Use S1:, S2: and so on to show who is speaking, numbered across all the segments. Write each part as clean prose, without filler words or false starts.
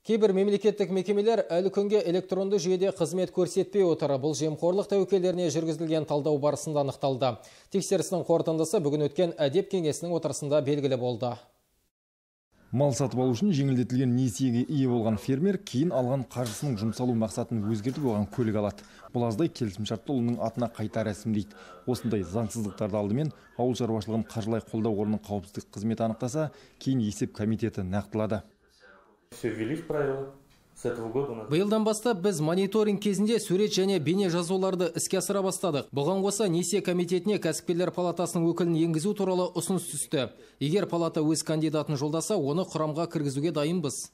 S1: Кейбір мемлекеттік мекемелер әлі күнге электронды жүйеде қызмет көрсетпей отыр. Бұл жемқорлық тәуекелеріне жүргізілген талдау барысында анықталды. Тексерістің қорытындысы бүгін өткен әдеп кеңесінің отырысында белгілі болды.
S2: Мал сатып алу үшін жеңілдетілген несиеге ие болған фермер кейін алған қаржысының жұмсалу мақсатын өзгертіп оған көлік алады. Бұл аздай келісімшартты ұлының атына қайта рәсімдейді. Осындай заңсыздықтарды алдымен ауыл шаруашылығын қаржылай қолдау қорының қауіпсіздік қызметі анықтаса, кейін есеп комитеті нақтылады.
S1: Биылдан бастап біз мониторинг кезінде сурет және бейне жазуларды іске асыра бастадық. Бұған қоса несие комитетіне кәсіпкерлер палатасының өкілін енгізу туралы ұсыныс түсті. Егер палата өз кандидатын жолдаса, оны құрамға кіргізуге дайынбыз.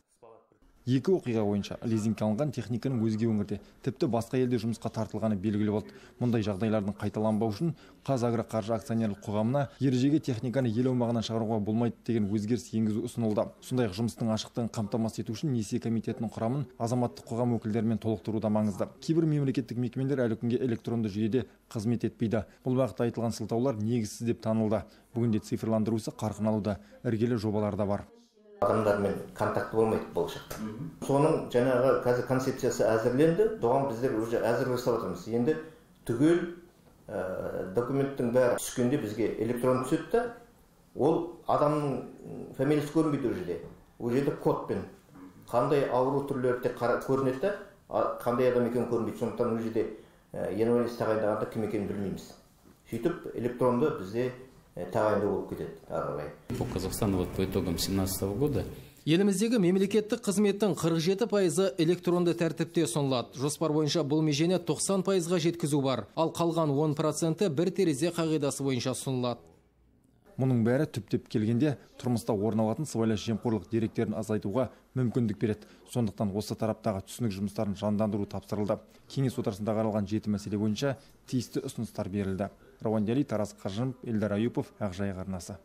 S2: Екі оқиға бойынша лизингке алынған техниканың өзге өңірде, тіпті басқа елде жұмысқа тартылғаны белгілі болды. Мұндай жағдайлардың қайталанбау үшін Қазагроқаржы акционерлік қоғамына ережеге техниканы ел аумағынан шығаруға болмайды деген өзгеріс енгізу ұсынылды. Сондай-ақ жұмыстың ашықтығын қамтамасыз ету үшін несие комитетінің құрамын азаматтық қоғам өкілдерімен толықтыру да маңызды. Кейбір мемлекеттік мекемелер әлі күнге электронды жүйеде қызмет етпейді. Бұл бағытта айтылған сылтаулар негізсіз деп танылды. Бүгінде цифрландыру ісі қарқын алуда, іргелі жобалар да бар.
S3: Адамдармен контакты болмайды болашақта. Соның жаңағы қазір концепциясы әзірленді, оған біздер уже әзір жасап отырмыз. Енді түгел документтің бәрі түскенде бізге электрон түседі, ол адамның фамилиясы көрінбейді уже. Ол жерде кодпен қандай ауру түрлері тек көрінеді, қандай адам екенін көрінбейді. Сондықтан ол жерде январьда тағайындағанда кім екенін білмейміз. Сөйтіп электронды бізде тағайындау болып кетеді ары қарай.
S4: По Казахстану по итогам 2017 года
S1: Еліміздегі мемлекеттік қызметтің 47% электронды тәртіпте ұсынылады. Жоспар бойынша бұл межені 90%-ға жеткізу бар, ал қалған 10% бір терезе қағидасы бойынша ұсынылады.
S2: Мұның бәрі түптеп келгенде тұрмыста орын алатын сыбайлас жемқорлық деректерін азайтуға мүмкіндік береді. Сондықтан осы тараптағы түсінік жұмыстарын жандандыру тапсырылды. Кеңес отырысында қаралған 7 мәселе бойынша тиісті ұсыныстар берілді. Рауан Дәли, Тарас Қажымов, Эльдар Аюпов, Ақжайық арнасы.